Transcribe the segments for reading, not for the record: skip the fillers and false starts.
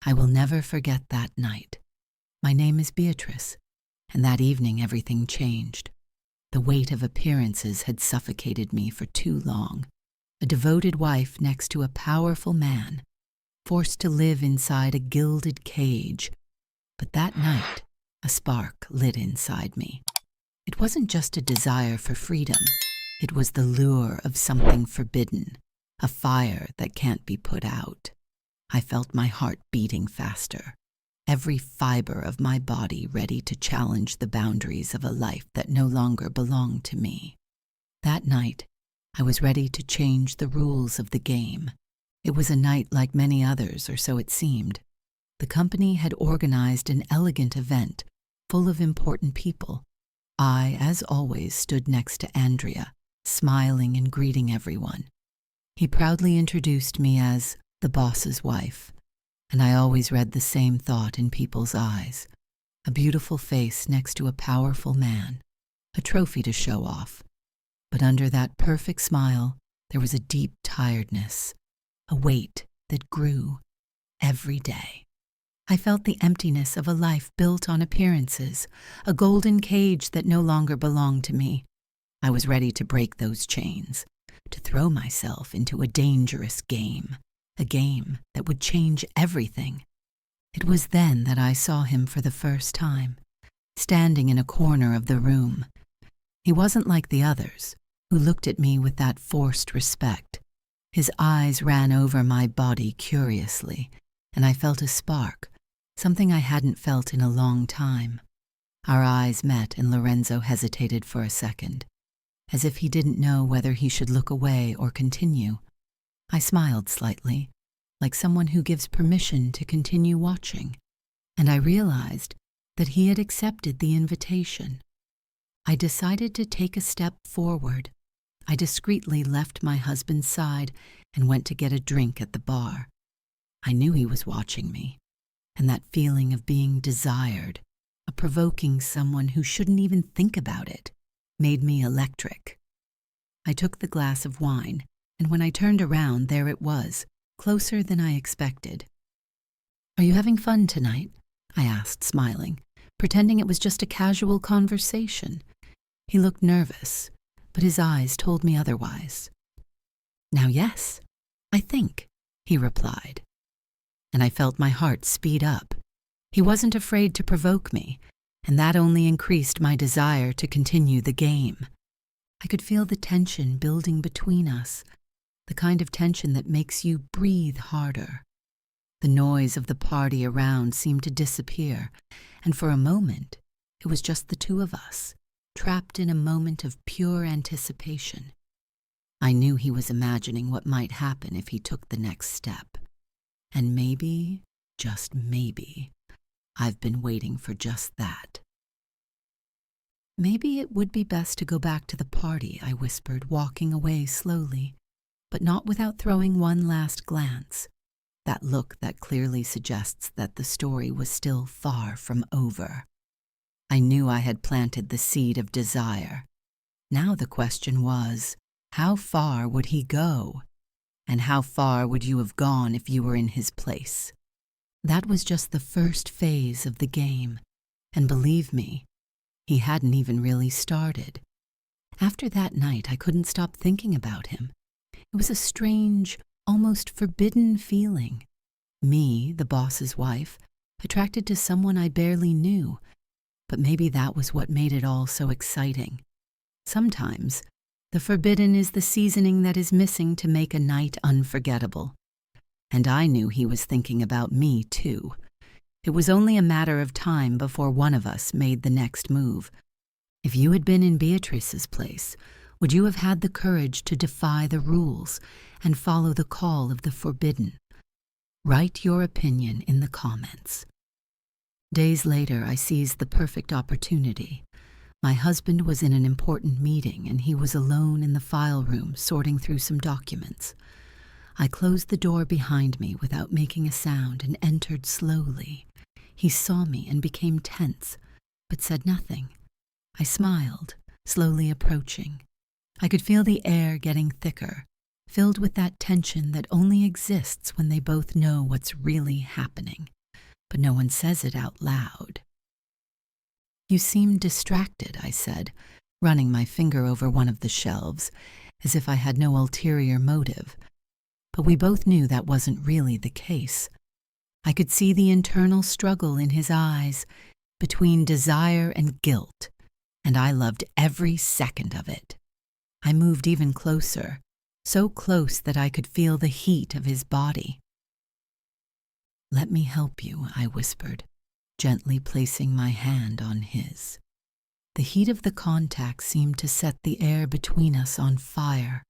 I will never forget that night. My name is Beatrice, and that evening everything changed. The weight of appearances had suffocated me for too long. A devoted wife next to a powerful man, forced to live inside a gilded cage. But that night, a spark lit inside me. It wasn't just a desire for freedom. It was the lure of something forbidden, a fire that can't be put out. I felt my heart beating faster, every fiber of my body ready to challenge the boundaries of a life that no longer belonged to me. That night, I was ready to change the rules of the game. It was a night like many others, or so it seemed. The company had organized an elegant event full of important people. I, as always, stood next to Andrea, smiling and greeting everyone. He proudly introduced me as the boss's wife, and I always read the same thought in people's eyes. A beautiful face next to a powerful man, a trophy to show off. But under that perfect smile, there was a deep tiredness, a weight that grew every day. I felt the emptiness of a life built on appearances, a golden cage that no longer belonged to me. I was ready to break those chains, to throw myself into a dangerous game, a game that would change everything. It was then that I saw him for the first time, standing in a corner of the room. He wasn't like the others, who looked at me with that forced respect. His eyes ran over my body curiously, and I felt a spark, something I hadn't felt in a long time. Our eyes met, and Lorenzo hesitated for a second, as if he didn't know whether he should look away or continue. I smiled slightly, like someone who gives permission to continue watching, and I realized that he had accepted the invitation. I decided to take a step forward. I discreetly left my husband's side and went to get a drink at the bar. I knew he was watching me, and that feeling of being desired, of provoking someone who shouldn't even think about it, made me electric. I took the glass of wine, and when I turned around, there it was, closer than I expected. "Are you having fun tonight?" I asked, smiling, pretending it was just a casual conversation. He looked nervous, but his eyes told me otherwise. "Now, yes, I think," he replied. And I felt my heart speed up. He wasn't afraid to provoke me, and that only increased my desire to continue the game. I could feel the tension building between us, the kind of tension that makes you breathe harder. The noise of the party around seemed to disappear, and for a moment, it was just the two of us, trapped in a moment of pure anticipation. I knew he was imagining what might happen if he took the next step. And maybe, just maybe, I've been waiting for just that. "Maybe it would be best to go back to the party," I whispered, walking away slowly, but not without throwing one last glance, that look that clearly suggests that the story was still far from over. I knew I had planted the seed of desire. Now the question was, how far would he go? And how far would you have gone if you were in his place? That was just the first phase of the game, and believe me, he hadn't even really started. After that night, I couldn't stop thinking about him. It was a strange, almost forbidden feeling. Me, the boss's wife, attracted to someone I barely knew, but maybe that was what made it all so exciting. Sometimes, the forbidden is the seasoning that is missing to make a night unforgettable. And I knew he was thinking about me, too. It was only a matter of time before one of us made the next move. If you had been in Beatrice's place, would you have had the courage to defy the rules and follow the call of the forbidden? Write your opinion in the comments. Days later, I seized the perfect opportunity. My husband was in an important meeting, and he was alone in the file room sorting through some documents. I closed the door behind me without making a sound and entered slowly. He saw me and became tense, but said nothing. I smiled, slowly approaching. I could feel the air getting thicker, filled with that tension that only exists when they both know what's really happening, but no one says it out loud. "You seem distracted," I said, running my finger over one of the shelves, as if I had no ulterior motive. But we both knew that wasn't really the case. I could see the internal struggle in his eyes between desire and guilt, and I loved every second of it. I moved even closer, so close that I could feel the heat of his body. "Let me help you," I whispered, gently placing my hand on his. The heat of the contact seemed to set the air between us on fire.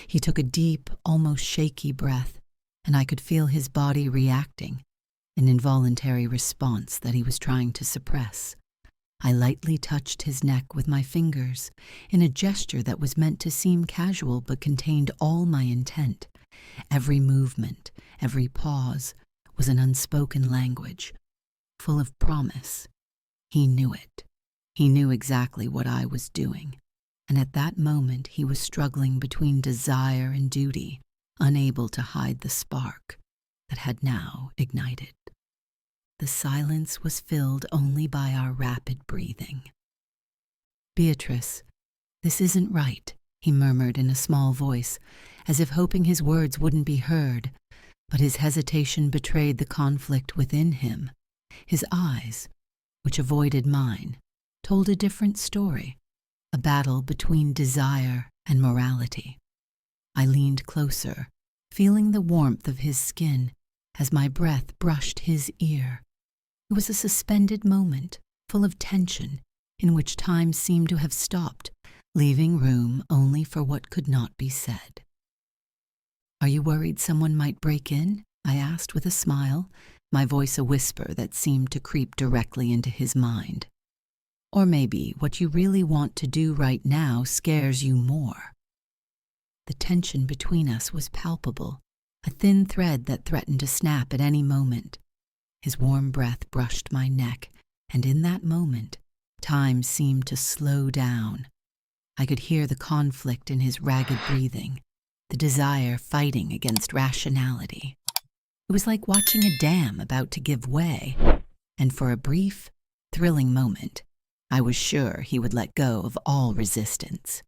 He took a deep, almost shaky breath, and I could feel his body reacting, an involuntary response that he was trying to suppress. I lightly touched his neck with my fingers, in a gesture that was meant to seem casual but contained all my intent. Every movement, every pause, was an unspoken language, full of promise. He knew it. He knew exactly what I was doing, and at that moment he was struggling between desire and duty, unable to hide the spark that had now ignited. The silence was filled only by our rapid breathing. "Beatrice, this isn't right," he murmured in a small voice, as if hoping his words wouldn't be heard, but his hesitation betrayed the conflict within him. His eyes, which avoided mine, told a different story, a battle between desire and morality. I leaned closer, feeling the warmth of his skin as my breath brushed his ear. It was a suspended moment, full of tension, in which time seemed to have stopped, leaving room only for what could not be said. "Are you worried someone might break in?" I asked with a smile, my voice a whisper that seemed to creep directly into his mind. "Or maybe what you really want to do right now scares you more?" The tension between us was palpable, a thin thread that threatened to snap at any moment. His warm breath brushed my neck, and in that moment, time seemed to slow down. I could hear the conflict in his ragged breathing, the desire fighting against rationality. It was like watching a dam about to give way, and for a brief, thrilling moment, I was sure he would let go of all resistance.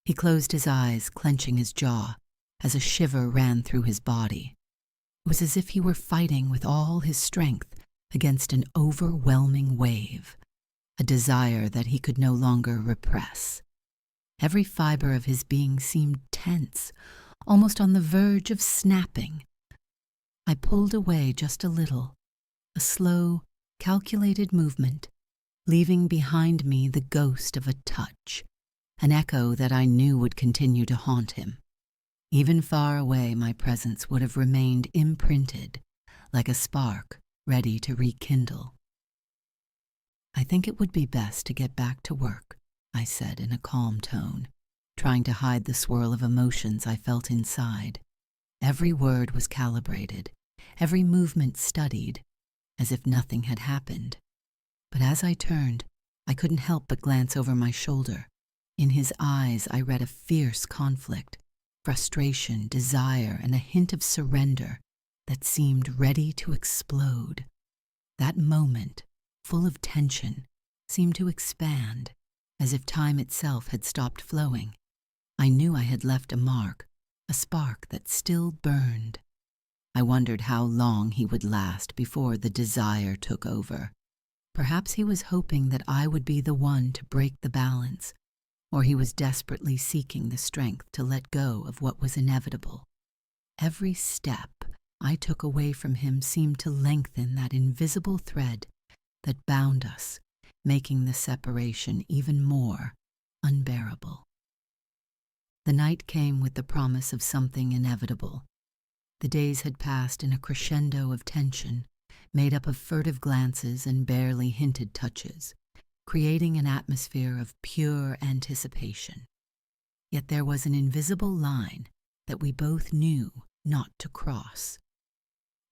He closed his eyes, clenching his jaw, as a shiver ran through his body. It was as if he were fighting with all his strength against an overwhelming wave, a desire that he could no longer repress. Every fiber of his being seemed tense, almost on the verge of snapping. I pulled away just a little, a slow, calculated movement, leaving behind me the ghost of a touch, an echo that I knew would continue to haunt him. Even far away, my presence would have remained imprinted, like a spark ready to rekindle. "I think it would be best to get back to work," I said in a calm tone, trying to hide the swirl of emotions I felt inside. Every word was calibrated, every movement studied, as if nothing had happened. But as I turned, I couldn't help but glance over my shoulder. In his eyes I read a fierce conflict, frustration, desire, and a hint of surrender that seemed ready to explode. That moment, full of tension, seemed to expand, as if time itself had stopped flowing. I knew I had left a mark, a spark that still burned. I wondered how long he would last before the desire took over. Perhaps he was hoping that I would be the one to break the balance, or he was desperately seeking the strength to let go of what was inevitable. Every step I took away from him seemed to lengthen that invisible thread that bound us, making the separation even more unbearable. The night came with the promise of something inevitable. The days had passed in a crescendo of tension, made up of furtive glances and barely hinted touches, creating an atmosphere of pure anticipation. Yet there was an invisible line that we both knew not to cross.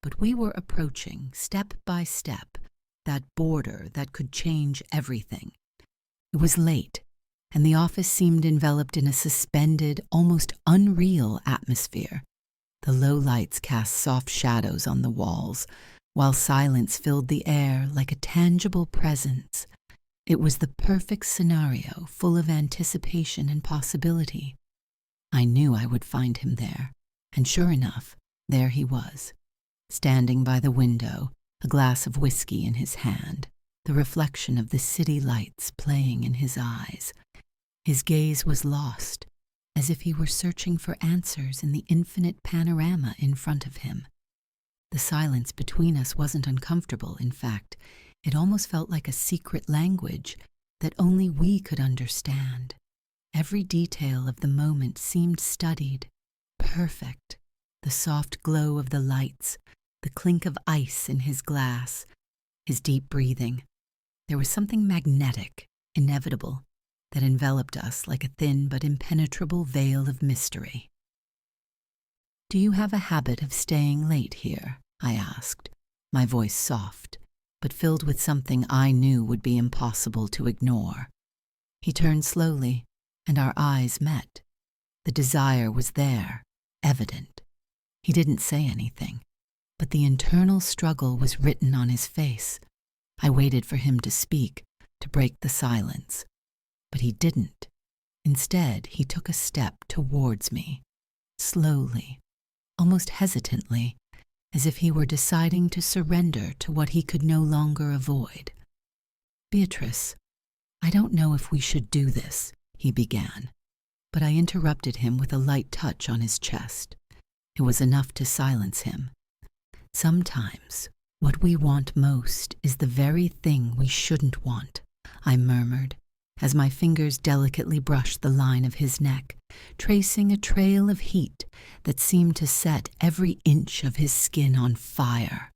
But we were approaching, step by step, that border that could change everything. It was late, and the office seemed enveloped in a suspended, almost unreal atmosphere. The low lights cast soft shadows on the walls, while silence filled the air like a tangible presence. It was the perfect scenario, full of anticipation and possibility. I knew I would find him there, and sure enough, there he was, standing by the window, a glass of whiskey in his hand, the reflection of the city lights playing in his eyes. His gaze was lost, as if he were searching for answers in the infinite panorama in front of him. The silence between us wasn't uncomfortable. In fact, it almost felt like a secret language that only we could understand. Every detail of the moment seemed studied, perfect. The soft glow of the lights, the clink of ice in his glass, his deep breathing. There was something magnetic, inevitable, that enveloped us like a thin but impenetrable veil of mystery. "Do you have a habit of staying late here?" I asked, my voice soft, but filled with something I knew would be impossible to ignore. He turned slowly, and our eyes met. The desire was there, evident. He didn't say anything, but the internal struggle was written on his face. I waited for him to speak, to break the silence. But he didn't. Instead, he took a step towards me, slowly, almost hesitantly, as if he were deciding to surrender to what he could no longer avoid. "Beatrice, I don't know if we should do this," he began, but I interrupted him with a light touch on his chest. It was enough to silence him. "Sometimes, what we want most is the very thing we shouldn't want," I murmured, as my fingers delicately brushed the line of his neck, tracing a trail of heat that seemed to set every inch of his skin on fire.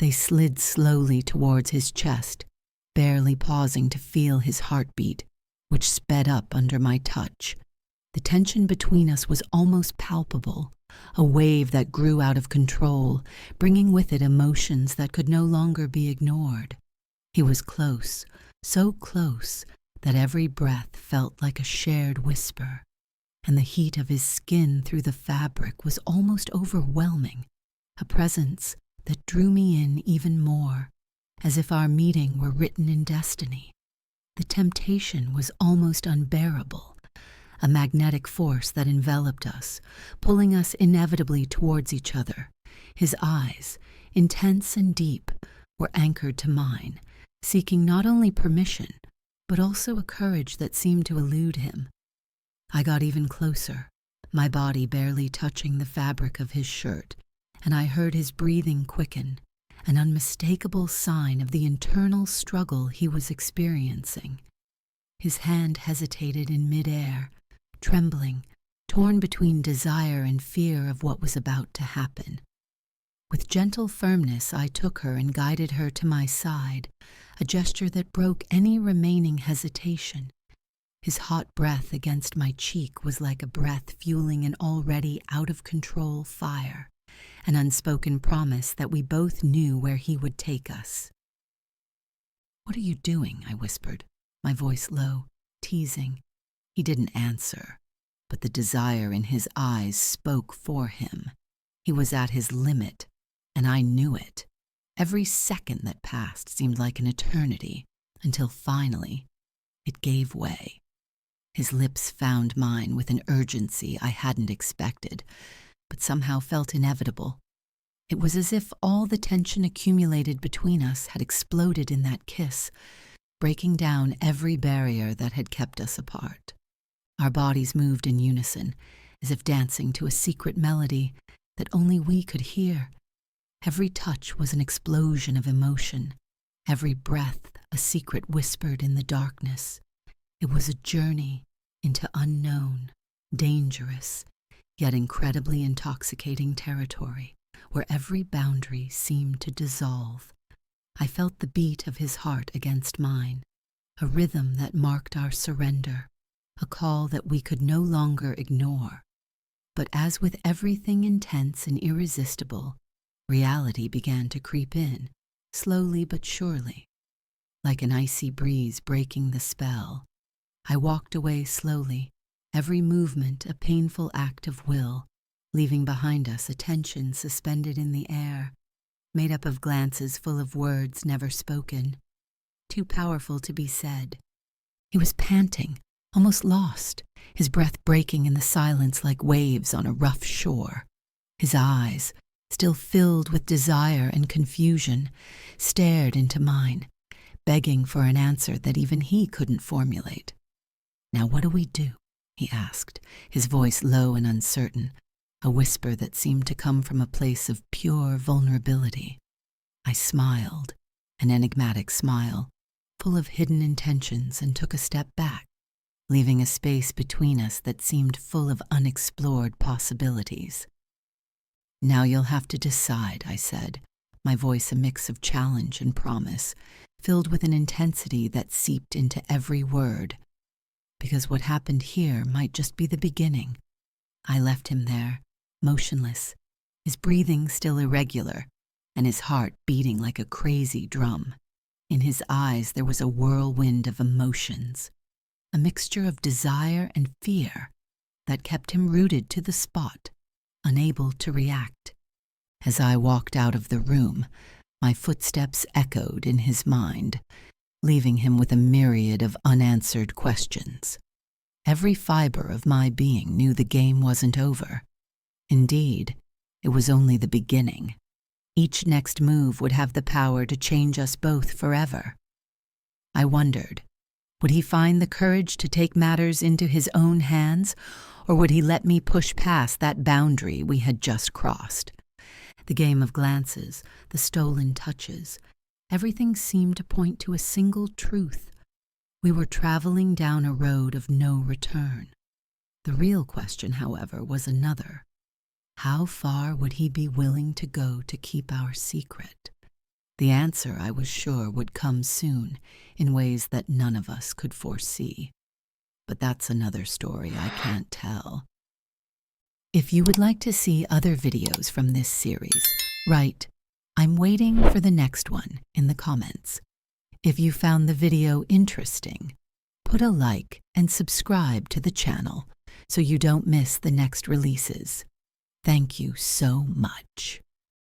They slid slowly towards his chest, barely pausing to feel his heartbeat, which sped up under my touch. The tension between us was almost palpable, a wave that grew out of control, bringing with it emotions that could no longer be ignored. He was close, so close that every breath felt like a shared whisper, and the heat of his skin through the fabric was almost overwhelming, a presence that drew me in even more, as if our meeting were written in destiny. The temptation was almost unbearable, a magnetic force that enveloped us, pulling us inevitably towards each other. His eyes, intense and deep, were anchored to mine, seeking not only permission, but also a courage that seemed to elude him. I got even closer, my body barely touching the fabric of his shirt, and I heard his breathing quicken, an unmistakable sign of the internal struggle he was experiencing. His hand hesitated in midair, trembling, torn between desire and fear of what was about to happen. With gentle firmness, I took her and guided her to my side, a gesture that broke any remaining hesitation. His hot breath against my cheek was like a breath fueling an already out-of-control fire, an unspoken promise that we both knew where he would take us. "What are you doing?" I whispered, my voice low, teasing. He didn't answer, but the desire in his eyes spoke for him. He was at his limit, and I knew it. Every second that passed seemed like an eternity, until finally it gave way. His lips found mine with an urgency I hadn't expected, but somehow felt inevitable. It was as if all the tension accumulated between us had exploded in that kiss, breaking down every barrier that had kept us apart. Our bodies moved in unison, as if dancing to a secret melody that only we could hear. Every touch was an explosion of emotion, every breath a secret whispered in the darkness. It was a journey into unknown, dangerous, yet incredibly intoxicating territory, where every boundary seemed to dissolve. I felt the beat of his heart against mine, a rhythm that marked our surrender, a call that we could no longer ignore. But as with everything intense and irresistible, reality began to creep in, slowly but surely. Like an icy breeze breaking the spell, I walked away slowly, every movement a painful act of will, leaving behind us a tension suspended in the air, made up of glances full of words never spoken, too powerful to be said. He was panting, almost lost, his breath breaking in the silence like waves on a rough shore. His eyes, still filled with desire and confusion, stared into mine, begging for an answer that even he couldn't formulate. "Now what do we do?" he asked, his voice low and uncertain, a whisper that seemed to come from a place of pure vulnerability. I smiled, an enigmatic smile, full of hidden intentions, and took a step back, leaving a space between us that seemed full of unexplored possibilities. "Now you'll have to decide," I said, my voice a mix of challenge and promise, filled with an intensity that seeped into every word. Because what happened here might just be the beginning. I left him there, motionless, his breathing still irregular, and his heart beating like a crazy drum. In his eyes there was a whirlwind of emotions, a mixture of desire and fear that kept him rooted to the spot, unable to react. As I walked out of the room, my footsteps echoed in his mind, leaving him with a myriad of unanswered questions. Every fiber of my being knew the game wasn't over. Indeed, it was only the beginning. Each next move would have the power to change us both forever. I wondered, would he find the courage to take matters into his own hands, or would he let me push past that boundary we had just crossed? The game of glances, the stolen touches, everything seemed to point to a single truth. We were traveling down a road of no return. The real question, however, was another. How far would he be willing to go to keep our secret? The answer, I was sure, would come soon, in ways that none of us could foresee. But that's another story I can't tell. If you would like to see other videos from this series, write, "I'm waiting for the next one," in the comments. If you found the video interesting, put a like and subscribe to the channel so you don't miss the next releases. Thank you so much.